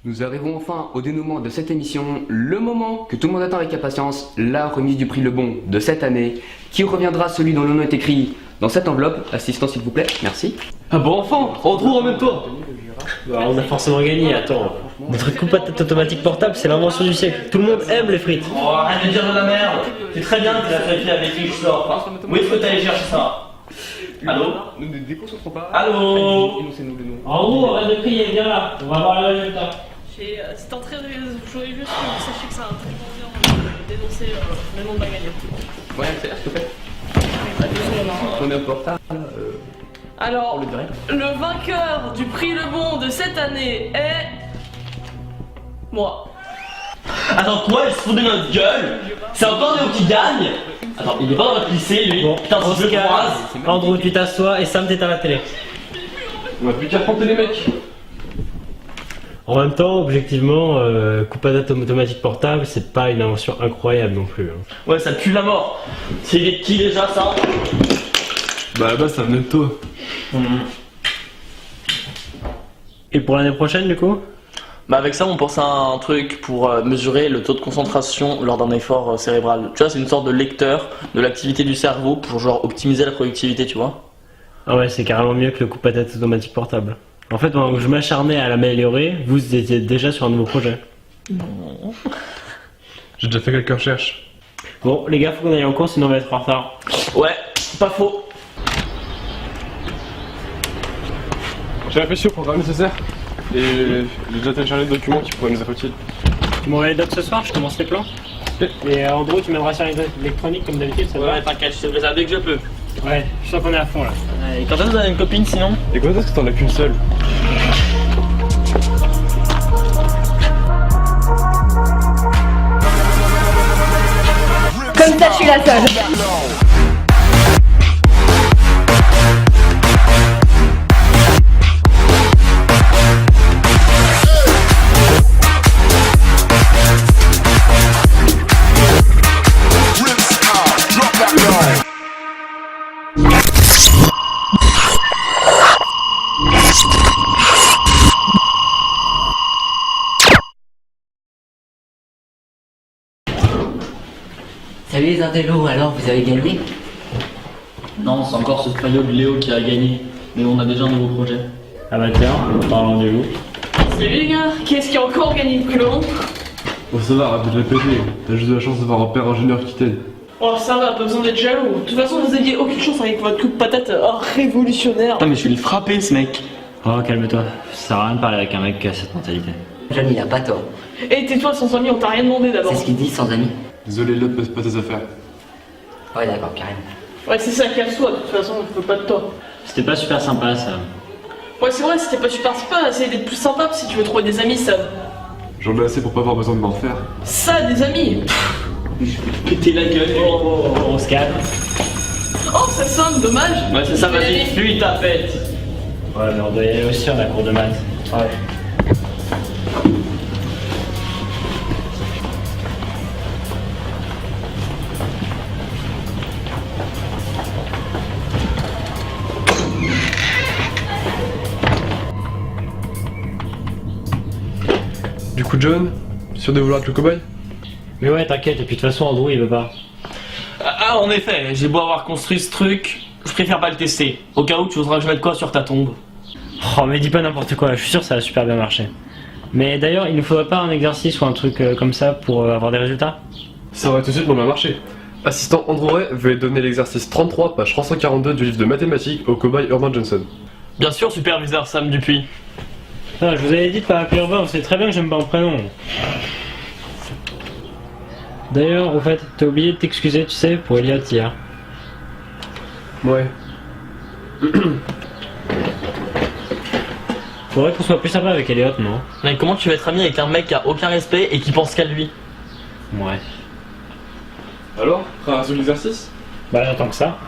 Nous arrivons enfin au dénouement de cette émission, le moment que tout le monde attend avec impatience, la remise du prix Le Bon de cette année, qui reviendra celui dont le nom est écrit dans cette enveloppe. Assistant s'il vous plaît, merci. Ah bon enfant, Andrew remets-toi. Bah, on a forcément gagné, attends. Notre coupe à tête automatique portable, c'est l'invention du siècle. Tout le monde aime les frites. Oh, arrête de dire de la merde. C'est très bien que la vérité avec qui je sors. Où est-ce que t'es allé chercher ça? Allô? Nous ne déconcentrons pas. Allô? Énoncez-nous le nom. En gros, arrête de crier, viens là. On va voir le résultat. C'est un très joyeux juste que vous sachiez que ça a un très bon honneur de dénoncer le nom de ma gagnante. Ouais, c'est s'il te plaît. On est au portable. Alors, On le dirait. le vainqueur du prix Le Bon de cette année est... moi. Attends, quoi? Il se fout de notre gueule? C'est encore Léo qui gagne? Attends, il est pas dans notre lycée lui. Bon, Putain, on si se je le croise. calme. Andrew, tu t'assois et Sam t'éteins la télé. On va plus qu'à affronter les mecs. En même temps, objectivement, coupe à date automatique portable, c'est pas une invention incroyable non plus. Hein. Ouais, ça pue la mort. C'est de qui déjà ça? Bah là-bas ça venait de toi. Et pour l'année prochaine, du coup? Bah avec ça on pense à un truc pour mesurer le taux de concentration lors d'un effort cérébral. Tu vois, c'est une sorte de lecteur de l'activité du cerveau pour genre optimiser la productivité, tu vois. Ah ouais, c'est carrément mieux que le coupe à tête automatique portable. En fait, moi, je m'acharnais à l'améliorer, vous étiez déjà sur un nouveau projet. J'ai déjà fait quelques recherches. Bon, les gars, faut qu'on aille en cours, sinon on va être en retard. Ouais, pas faux. J'ai réfléchi au programme nécessaire et j'ai déjà téléchargé le document qui pourrait nous être utile. Tu m'envoies les dates ce soir, je commence les plans. Et en gros, tu m'aideras sur l'électronique comme d'habitude, ça va? Ouais, t'inquiète, je te fais ça dès que je peux. Ouais, je sens qu'on est à fond là. Et quand est-ce que vous avez une copine sinon? Et quand est-ce que t'en as qu'une seule? Comme ça, je suis la seule. Salut les intellos, alors vous avez gagné? Non, c'est encore ce faillot de Léo qui a gagné. Mais on a déjà un nouveau projet. Ah bah tiens, parlons de vous. Salut les gars, qui est-ce qui a encore gagné le prix Le Bon? Oh ça va, arrête de répéter. T'as juste de la chance d'avoir un père ingénieur qui t'aide. Oh ça va, pas besoin d'être jaloux. De toute façon, vous aviez aucune chance avec votre coupe patate révolutionnaire. Putain mais je vais les frapper ce mec. Oh, calme-toi, ça sert à rien de parler avec un mec qui a cette mentalité. John, il a pas tort. Et tais-toi sans amis, on t'a rien demandé d'abord. C'est ce qu'il dit sans amis. Désolé, l'autre passe pas tes affaires. Ouais, d'accord, carrément. Ouais, c'est ça, casse-toi, de toute façon, on peut pas de toi. C'était pas super sympa ça. Ouais, c'est vrai, c'était pas super sympa, essaye d'être plus sympa si tu veux trouver des amis, ça. J'en ai assez pour pas avoir besoin de m'en refaire. Ça, des amis. Péter la gueule. On se calme. Oh, ça sonne, dommage. Ouais, c'est ça, vas-y, fuis ta pète. Ouais, mais on doit y aller aussi, on a cours de maths. Ouais. Du coup John, sûr de vouloir être le cobaye? Mais ouais, t'inquiète, et puis de toute façon, Andrew il veut pas. Ah, en effet, j'ai beau avoir construit ce truc, je préfère pas le tester. Au cas où tu oseras que je mette quoi sur ta tombe. Oh, mais dis pas n'importe quoi, je suis sûr que ça va super bien marcher. Mais d'ailleurs, il nous faudrait pas un exercice ou un truc comme ça pour avoir des résultats? Ça aurait tout de suite bien marché. Assistant Andrew Ray veut donner l'exercice 33, page 342 du livre de mathématiques au cobaye Urban Johnson. Bien sûr, superviseur Sam Dupuis. Ah, je vous avais dit de pas appeler Urbain, vous savez très bien que j'aime pas mon prénom. D'ailleurs, au fait, t'as oublié de t'excuser, tu sais, pour Elliot hier. Ouais. Faudrait qu'on soit plus sympa avec Elliot, non? Mais comment tu vas être ami avec un mec qui a aucun respect et qui pense qu'à lui? Ouais. Alors, prêt à résoudre l'exercice? Bah, j'attends que ça.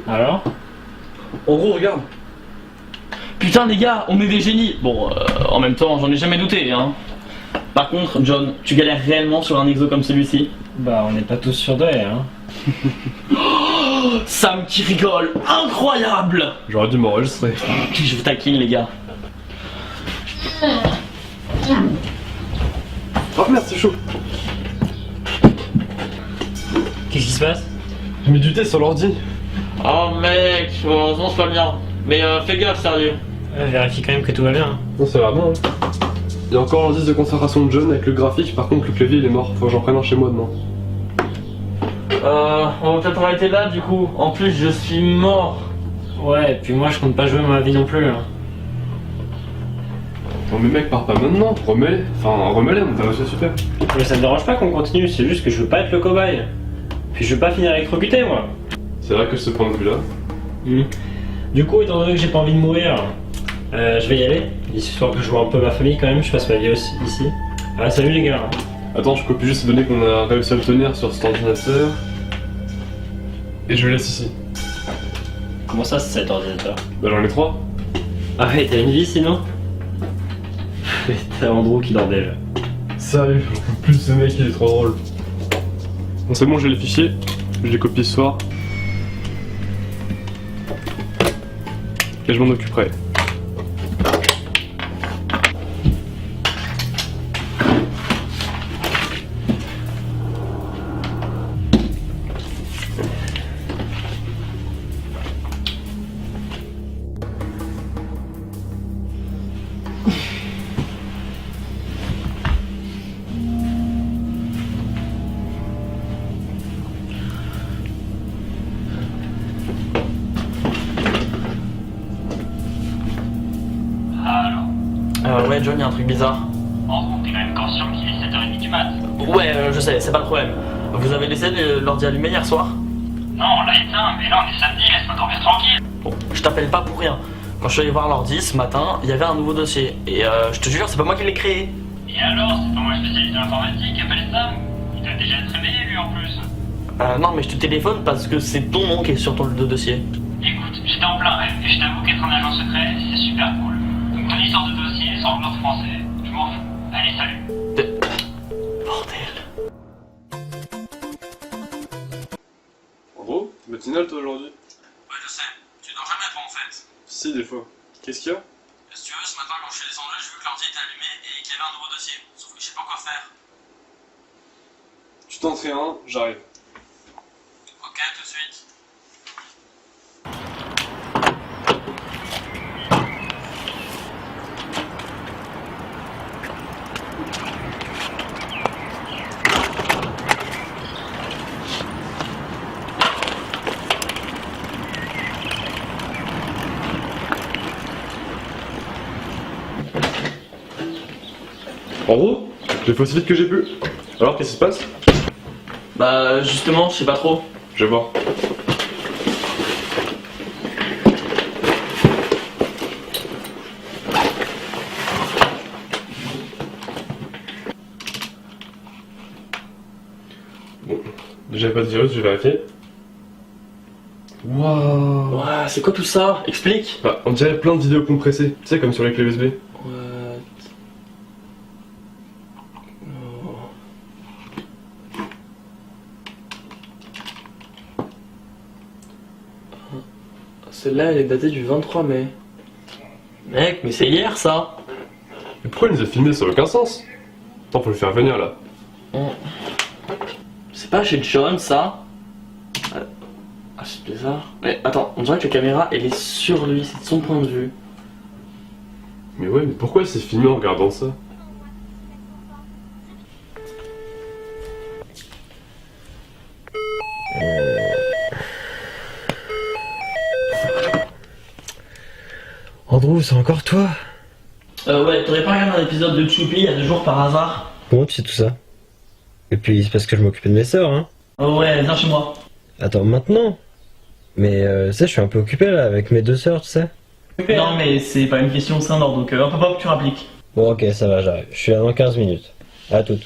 Alors? En gros, regarde. Putain les gars, on est des génies. Bon, en même temps, j'en ai jamais douté, hein. Par contre, John, tu galères réellement sur un exo comme celui-ci? Bah, on n'est pas tous surdoués, hein. Sam qui rigole, incroyable. J'aurais dû m'enregistrer. Je vous taquine les gars. Oh merde, c'est chaud. Qu'est-ce qui se passe? J'ai mis du thé sur l'ordi. Oh mec, heureusement c'est pas le mien. Mais fais gaffe sérieux. Vérifie quand même que tout va bien. Hein. Non, ça va bien. Hein. Il y a encore l'indice de concentration de John avec le graphique, par contre le clavier il est mort. Faut que j'en prenne un chez moi demain. On va peut-être arrêter là du coup. En plus je suis mort. Ouais, et puis moi je compte pas jouer ma vie non plus. Hein. Non mais mec, pars pas maintenant, remets-les. Enfin, remets-les, on t'a réussi super. Mais ça me dérange pas qu'on continue, c'est juste que je veux pas être le cobaye. Puis je veux pas finir électrocuté moi. C'est vrai que ce point de vue-là. Du coup, étant donné que j'ai pas envie de mourir, je vais y aller. Histoire que je vois un peu ma famille quand même, je passe ma vie aussi, ici. Ah, salut les gars. Attends, je copie juste les données qu'on a réussi à obtenir sur cet ordinateur. Et je le laisse ici. Comment ça, c'est cet ordinateur? Bah j'en ai 3. Ah ouais, t'as une vie sinon? T'as Andrew qui dordait là. Sérieux, j'en peux plus de ce mec, il est trop drôle. Bon c'est bon, j'ai les fichiers. Je les copie ce soir. Et je m'en occuperai. Ouais John, y'a un truc bizarre. Bon, t'es quand même conscient qu'il est 7h30 du mat. Ouais, je sais, c'est pas le problème. Vous avez laissé l'ordi allumé hier soir? Non, on l'a éteint, mais là on est samedi, laisse-moi dormir tranquille. Bon, je t'appelle pas pour rien. Quand je suis allé voir l'ordi ce matin, il y avait un nouveau dossier. Et je te jure, c'est pas moi qui l'ai créé. Et alors, c'est pas moi spécialisé en informatique, appelle Sam. Il doit déjà être réveillé lui en plus. Non, mais je te téléphone parce que c'est ton nom qui est sur ton dossier. Écoute, j'étais en plein rêve, et je t'avoue qu'être un agent secret, c'est super cool. Donc ton histoire de dossier sans l'ordre français, je m'en fous. Allez, salut. Bordel. En gros, matinale toi aujourd'hui? Ouais, je sais. Tu dors jamais toi en fait. Si, des fois. Qu'est-ce qu'il y a? Si tu veux, ce matin quand je suis descendu, j'ai vu que l'ordi était allumé et qu'il y avait un nouveau dossier. Sauf que je sais pas quoi faire. Tu t'en fais un, j'arrive. Ok, tout de suite. En gros, j'ai fait aussi vite que j'ai pu. Alors qu'est-ce qui se passe? Bah, justement, je sais pas trop. Je vais voir. Bon, déjà pas de virus, je vais vérifier. Waouh! Ouais, c'est quoi tout ça? Explique. Ah, on dirait plein de vidéos compressées, tu sais, comme sur les clés USB. Celle-là, elle est datée du 23 mai. Mec, mais c'est hier ça. Mais pourquoi il nous a filmé? Ça n'a aucun sens. Attends, faut le faire venir là. C'est pas chez John ça? Ah, c'est bizarre. Mais attends, on dirait que la caméra elle est sur lui, c'est de son point de vue. Mais ouais, mais pourquoi il s'est filmé en regardant ça? Andrew, c'est encore toi? Ouais, t'aurais pas regardé un épisode de Choupi il y a 2 jours par hasard? Comment tu sais tout ça? Et puis c'est parce que je m'occupais de mes sœurs, hein? Oh ouais, viens chez moi. Attends, maintenant? Mais tu sais, je suis un peu occupé là avec mes 2 sœurs, tu sais? Non mais c'est pas une question de Saint-Nord, donc un peu pas que tu rappliques. Bon, ok, ça va, j'arrive. Je suis là dans 15 minutes. À toutes.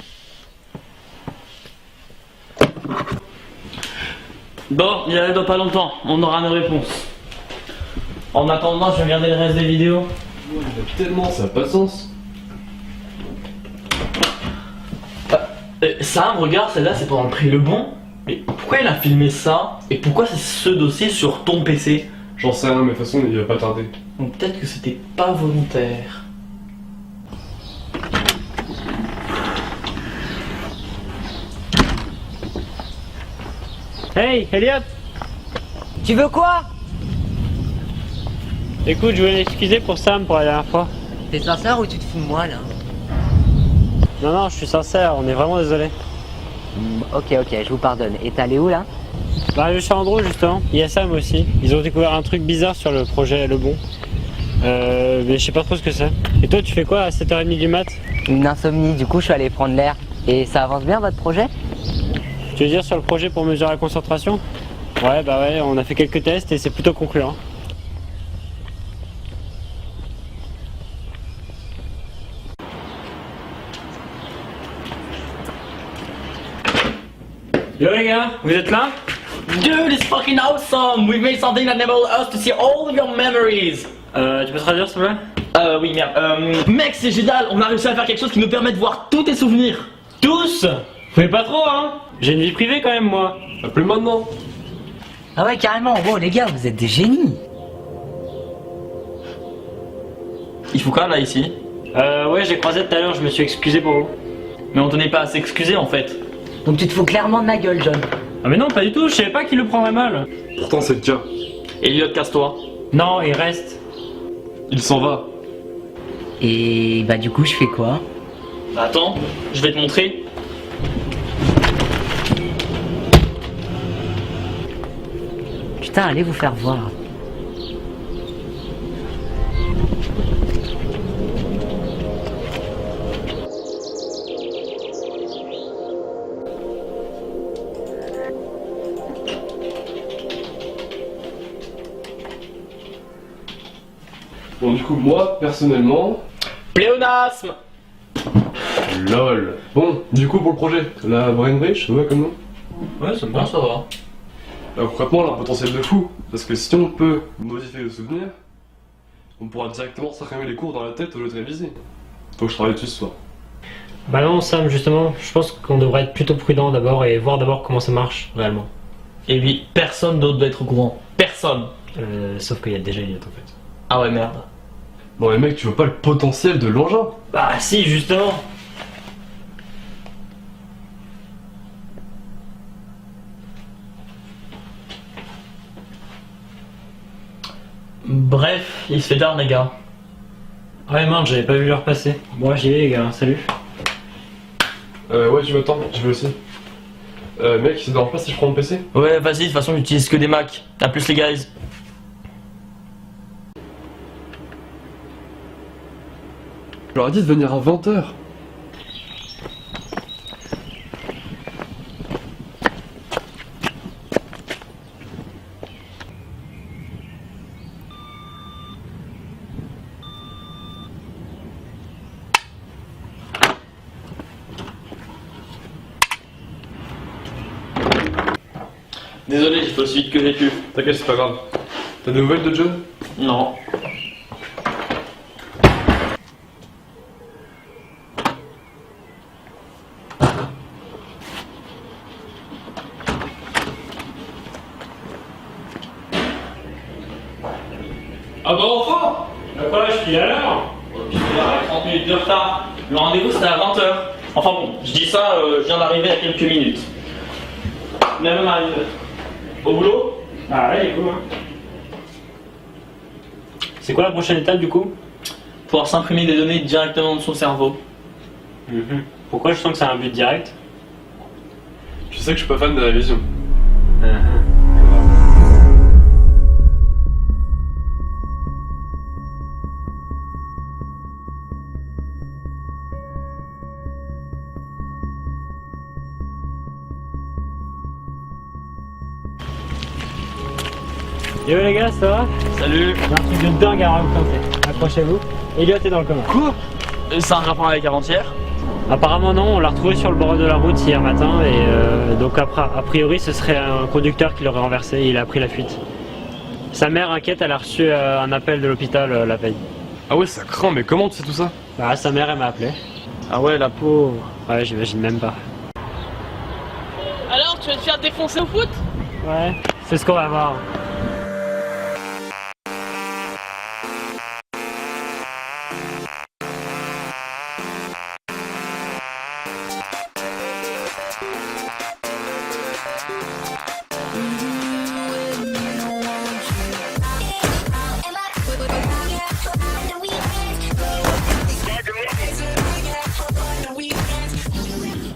Bon, il arrive dans pas longtemps, on aura nos réponses. En attendant, je vais regarder le reste des vidéos. Tellement, ça n'a pas de sens. Sam, regarde, celle-là c'est pendant le prix Le Bon. Mais pourquoi il a filmé ça? Et pourquoi c'est ce dossier sur ton PC? J'en sais rien, mais de toute façon, il va pas tarder. Donc peut-être que c'était pas volontaire. Hey, Elliot! Tu veux quoi? Écoute, je voulais m'excuser pour Sam pour la dernière fois. T'es sincère ou tu te fous de moi là? Non, non, je suis sincère, on est vraiment désolé. Ok, je vous pardonne. Et t'es allé où là? Bah, je suis à Andrew justement, il y a Sam aussi. Ils ont découvert un truc bizarre sur le projet Le Bon. Mais je sais pas trop ce que c'est. Et toi, tu fais quoi à 7h30 du mat? Une insomnie, du coup je suis allé prendre l'air. Et ça avance bien votre projet? Tu veux dire sur le projet pour mesurer la concentration? Ouais, bah ouais, on a fait quelques tests et c'est plutôt concluant. Yo les gars, vous êtes là? Dude, it's fucking awesome! We've made something that enables us to see all of your memories! Tu peux traduire s'il te plaît? Oui, merde. Mec, c'est génial! On a réussi à faire quelque chose qui nous permet de voir tous tes souvenirs! Tous? Vous pas trop, hein? J'ai une vie privée quand même, moi. Plus maintenant. Ah ouais, carrément. Wow, les gars, vous êtes des génies. Il faut quoi là ici? Ouais, j'ai croisé tout à l'heure, je me suis excusé pour vous. Mais on tenait pas à s'excuser en fait. Donc tu te fous clairement de ma gueule, John. Ah mais non, pas du tout, je savais pas qu'il le prendrait mal. Pourtant, c'est le cas. Elliot, casse-toi. Non, il reste. Il s'en va. Et bah du coup, je fais quoi? Bah, attends, je vais te montrer. Putain, allez vous faire voir. Bon, du coup, moi, personnellement... Pléonasme! LOL. Bon, du coup, pour le projet, la Brain Bridge, ça va comme nom? Ouais, ça me va, ça va. Concrètement, elle a un potentiel de fou. Parce que si on peut modifier le souvenir, on pourra directement s'imprimer les cours dans la tête au lieu de réviser. Faut que je travaille dessus ce soir. Bah non, Sam, justement, je pense qu'on devrait être plutôt prudent d'abord et voir d'abord comment ça marche réellement. Et oui, personne d'autre doit être au courant. Personne! Sauf qu'il y a déjà Elliot en fait. Ah ouais, merde. Bon, mais mec, tu vois pas le potentiel de l'engin? Bah si, justement. Bref, il se fait tard les gars. Ouais, mince, j'avais pas vu l'heure passer. Bon, j'y vais les gars, salut. Ouais, tu m'attends, je vais aussi. Mec, ça te dérange pas si je prends mon PC? Ouais, vas-y, de toute façon, j'utilise que des Macs. À plus les guys. Je leur ai dit de venir à 20h. Désolé, j'ai fait aussi vite que j'ai pu. T'inquiète, c'est pas grave. T'as des nouvelles de John? Non. Ah bah enfin! Bah quoi, je suis à l'heure? Il y a 30 minutes de retard. Le rendez-vous c'était à 20h. Enfin bon, je dis ça, je viens d'arriver il y a quelques minutes. Même arrive. Au boulot? Ah ouais, cool. Hein. C'est quoi la prochaine étape du coup? Pouvoir s'imprimer des données directement de son cerveau. Pourquoi je sens que c'est un but direct? Je sais que je suis pas fan de la vision. Yo les gars, ça va? Salut. On a un truc de dingue à raconter. Accrochez-vous. Elliot est dans le coma. Quoi? C'est un rapport avec avant-hier? Apparemment non, on l'a retrouvé sur le bord de la route hier matin et donc a priori ce serait un conducteur qui l'aurait renversé et il a pris la fuite. Sa mère inquiète, elle a reçu un appel de l'hôpital la veille. Ah ouais, ça craint, mais comment tu sais tout ça? Bah sa mère elle m'a appelé. Ah ouais, la pauvre. Ouais, j'imagine même pas. Alors, tu vas te faire défoncer foncé au foot? Ouais, c'est ce qu'on va voir.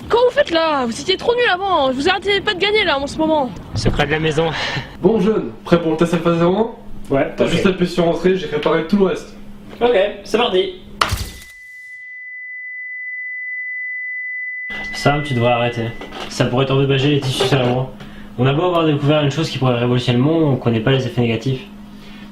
Comment vous faites là? Vous étiez trop nuls avant, je vous arrêtez pas de gagner là en ce moment. Secret de la maison. Bon jeune, prêt pour le test Alpha 01? Ouais, T'as juste à appuyer sur entrée, j'ai préparé tout le reste. Ok, c'est parti. Sam, tu devrais arrêter. Ça pourrait t'endommager les tissus cérébraux. On a beau avoir découvert une chose qui pourrait révolutionner le monde, on connaît pas les effets négatifs.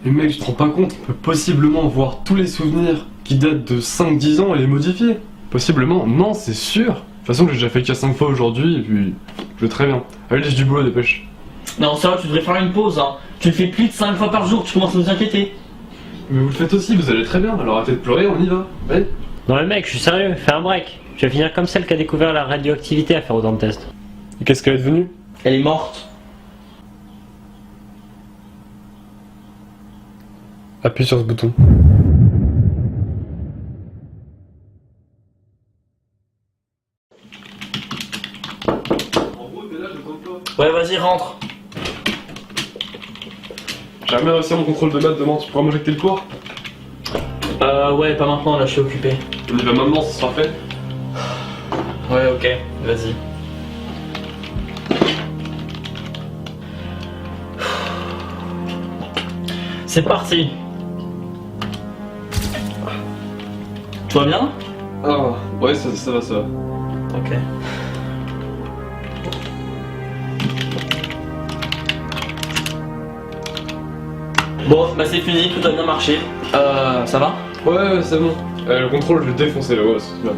Mais mec, tu te rends pas compte, on peut possiblement voir tous les souvenirs qui datent de 5-10 ans et les modifier. Possiblement, non, c'est sûr. De toute façon, j'ai déjà fait qu'à 5 fois aujourd'hui et puis je vais très bien. Allez, laisse du boulot, dépêche. Non, ça va, tu devrais faire une pause, hein. Tu le fais plus de 5 fois par jour, tu commences à nous inquiéter. Mais vous le faites aussi, vous allez très bien, alors arrêtez de pleurer, on y va. Allez. Non mais mec, je suis sérieux, fais un break. Tu vas finir comme celle qui a découvert la radioactivité à faire autant de tests. Et qu'est-ce qu'elle est devenue? Elle est morte. Appuie sur ce bouton. Ouais, vas-y, rentre. J'ai jamais réussi à mon contrôle de maths demain, tu pourras m'injecter le cours? Ouais, pas maintenant, là, je suis occupé. On y va maintenant, ça sera fait. Ouais, ok, vas-y. C'est parti. Tu vas bien? Ah, ouais, ça va, ça va. Ok. Bon, bah c'est fini, tout a bien marché. Ça va? Ouais, c'est bon. Le contrôle, je l'ai défoncé là, ouais, c'est bien.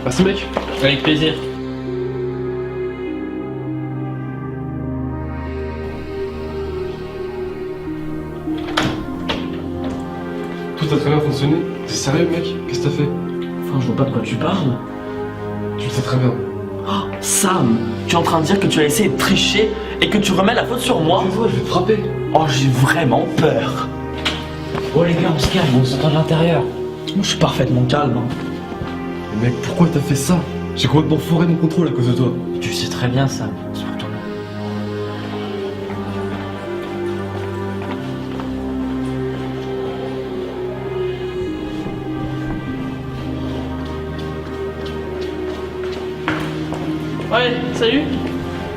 Merci mec. Avec plaisir. Tout a très bien fonctionné. T'es sérieux mec? Qu'est-ce que t'as fait? Enfin, je vois pas de quoi tu parles. Tu le sais très bien. Oh, Sam, tu es en train de dire que tu as essayé de tricher et que tu remets la faute sur moi? Tais-toi, je vais te frapper. Oh, j'ai vraiment peur. Oh les gars, on se calme, on s'entend de l'intérieur. Moi, je suis parfaitement calme. Hein. Mais mec, pourquoi t'as fait ça? J'ai complètement foiré mon contrôle à cause de toi. Tu sais très bien ça. C'est pour ton nom. Ouais, salut.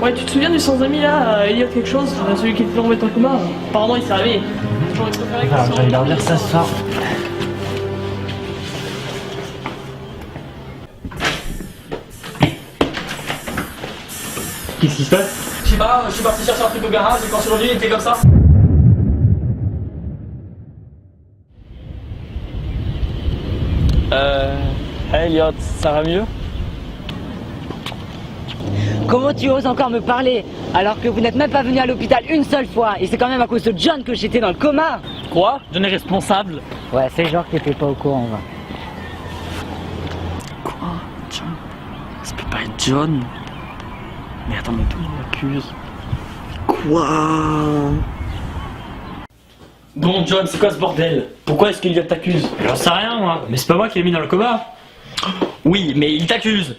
Ouais, tu te souviens du sans-ami là, Elliot quelque chose, celui qui était tombé en coma? Apparemment il s'est réveillé. J'aurais préféré qu'il Alors soit- j'allais leur dire ça ce soir. Qu'est-ce qui se passe? Je sais pas, je suis parti chercher un truc au garage et quand je suis revenu, il était comme ça. Elliot, ça va mieux? Comment tu oses encore me parler alors que vous n'êtes même pas venu à l'hôpital une seule fois et c'est quand même à cause de John que j'étais dans le coma? Quoi? John est responsable. Ouais, c'est genre que t'étais pas au courant, va. Quoi? John? Ça peut pas être John. Mais attends, mais d'où il m'accuse? Quoi? Bon, John, c'est quoi ce bordel? Pourquoi est-ce qu'Elliot t'accuse? J'en sais rien moi, mais c'est pas moi qui l'ai mis dans le coma. Oui, mais il t'accuse.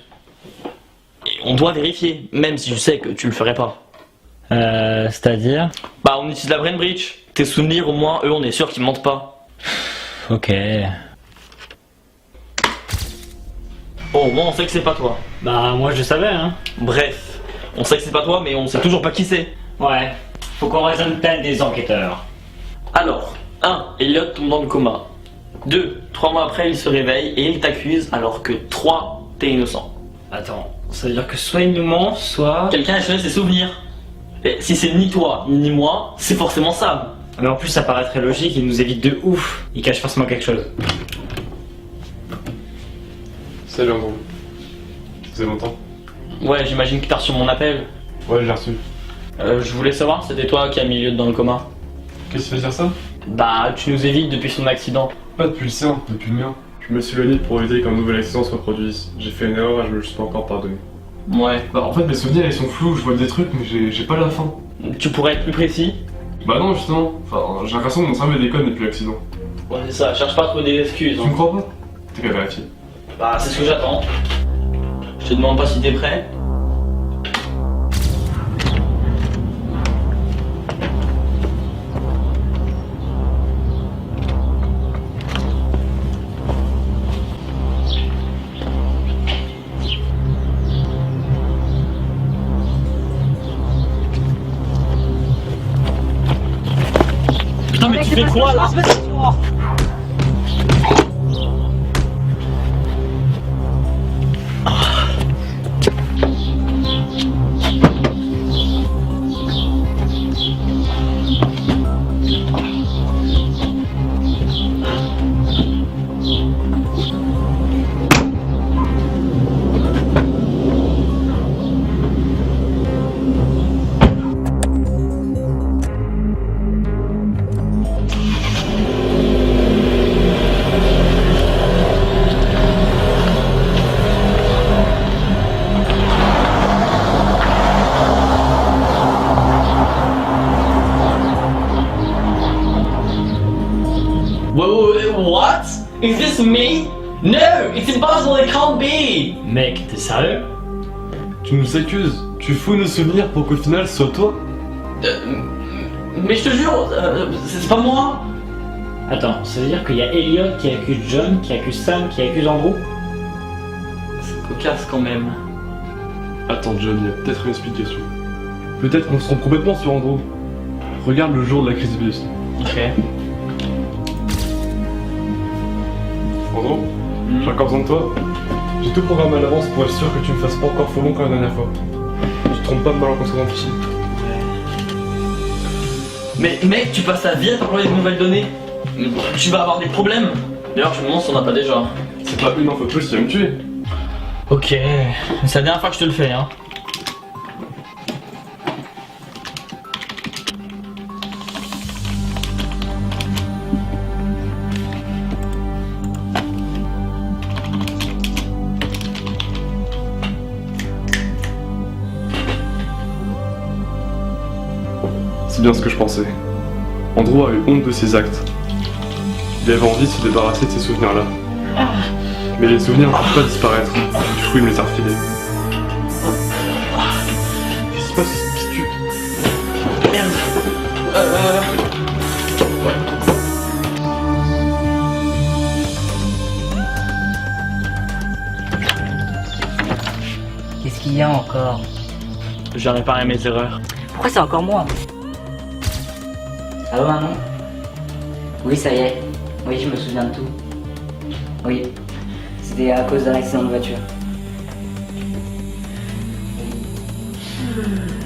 Et on doit vérifier, même si je sais que tu le ferais pas. C'est-à-dire? Bah, on utilise la brain breach. Tes souvenirs, au moins, eux, on est sûr qu'ils mentent pas. Ok. Bon, moi, on sait que c'est pas toi. Bah moi je savais hein. Bref, on sait que c'est pas toi, mais on sait toujours pas qui c'est. Ouais. Faut qu'on raisonne tel des enquêteurs. Alors, 1. Elliot tombe dans le coma. 2. 3 mois après, il se réveille et il t'accuse, alors que 3. T'es innocent. Attends, ça veut dire que soit il nous ment, soit... Quelqu'un a échangé ses souvenirs. Et si c'est ni toi, ni moi, c'est forcément Sam. Mais en plus ça paraîtrait logique, il nous évite de ouf. Il cache forcément quelque chose. Salut Andrew. Ça faisait longtemps. Ouais, j'imagine que t'as reçu mon appel. Ouais, j'ai reçu. Je voulais savoir, c'était toi qui as mis Elliot dans le coma. Qu'est-ce qui fait dire ça? Bah, tu nous évites depuis son accident. Pas depuis le sien, depuis le mien. Je me suis éloigné pour éviter qu'un nouvel accident se reproduise. J'ai fait une erreur et je me suis pas encore pardonné. Ouais. Bah en fait mes souvenirs ils sont flous, je vois des trucs mais j'ai pas la fin. Tu pourrais être plus précis? Bah non justement, enfin j'ai l'impression que mon cerveau déconne depuis l'accident. Ouais, c'est ça, cherche pas à trouver des excuses. Tu me crois pas? T'as qu'à vérifier. Bah, c'est ce que j'attends. Je te demande pas si t'es prêt. Putain, mais tu fais quoi là? What? Is this me? No, it's impossible, it can't be! Mec, t'es sérieux? Tu nous accuses, tu fous nos souvenirs pour qu'au final ce soit toi? Mais je te jure, c'est pas moi! Attends, ça veut dire qu'il y a Elliot qui accuse John, qui accuse Sam, qui accuse Andrew? C'est cocasse quand même. Attends John, il y a peut-être une explication. Peut-être qu'on se trompe complètement sur Andrew. Regarde le jour de la crise bus. Ok. Andrew, j'ai encore besoin de toi. J'ai tout programmé à l'avance pour être sûr que tu me fasses pas encore faux long comme la dernière fois. Tu te trompes pas de mal en concernant fichier. Mais mec, tu passes ta vie à t'envoyer de nouvelles données. Tu vas avoir des problèmes. D'ailleurs, je me demande si on n'a pas déjà. C'est pas une info de plus qui va me tuer. Ok, c'est la dernière fois que je te le fais, hein. C'est bien ce que je pensais. Andrew a eu honte de ses actes. Il avait envie de se débarrasser de ces souvenirs-là. Mais les souvenirs ne peuvent pas disparaître. Du coup, il me les a refilés. Qu'est-ce qui se passe? Merde. Qu'est-ce qu'il y a encore? J'ai réparé mes erreurs. Pourquoi c'est encore moi? Allô maman? Oui, ça y est. Oui, je me souviens de tout. Oui, c'était à cause d'un accident de voiture.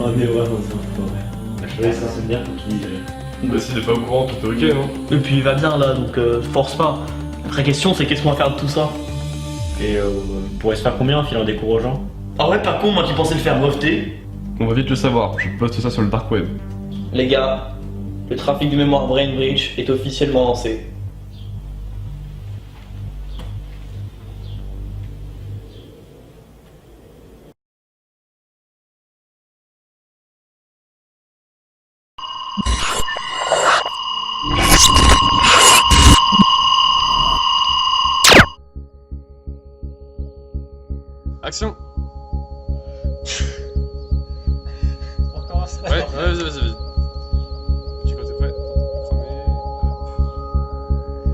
Oh mais ouais, je vais s'en souvenir pour qu'il dise. Bah s'il est pas au courant, tout est ok, non? Et puis il va bien là, donc force pas. La vraie question, c'est qu'est-ce qu'on va faire de tout ça? Et on pourrait se faire combien en filant des cours aux gens? Ah ouais, pas con, moi qui pensais le faire breveter. On va vite le savoir, je poste ça sur le dark web. Les gars, le trafic de mémoire Brain Bridge est officiellement lancé. Action! Ouais, vas-y. Tu crois que t'es prêt? Cramer.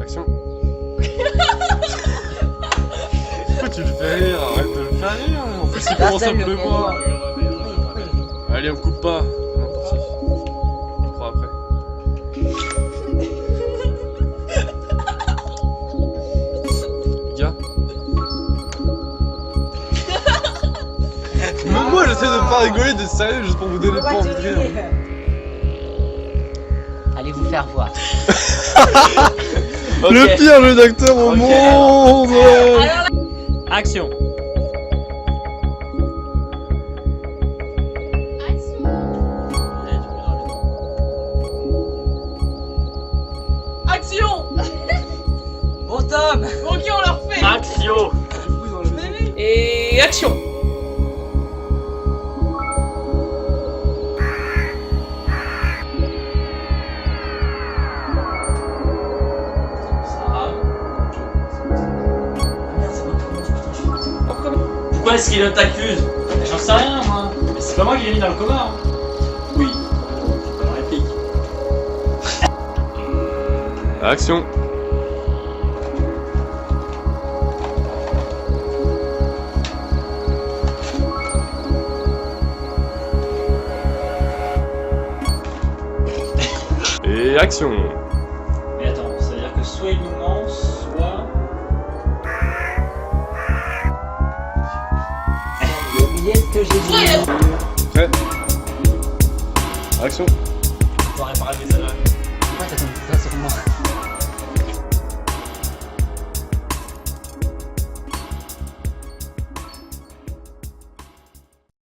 Action! Pourquoi tu le fais rire? Arrête de le faire rire! En plus, il commence à pleuvoir! Allez, on coupe pas! Non, parti. On le fera après. Les gars? Même moi j'essaie de pas rigoler, de sérieux, juste pour vous donner pas envie de rire. Allez vous faire voir. Okay. Le pire jeu d'acteur au monde. Action! Action! Bon Tom! Ok, on leur action. Pourquoi est-ce qu'il t'accuse? J'en sais rien, moi. Mais c'est pas moi qui l'ai mis dans le coma. Hein. Oui. Bonne réplique. Action. Et action. Mais attends, ça veut dire que soit il nous ment, soit... J'ai oublié ce que j'ai dit. Prêt. Action. On va réparer mes alarmes. Pourquoi t'attends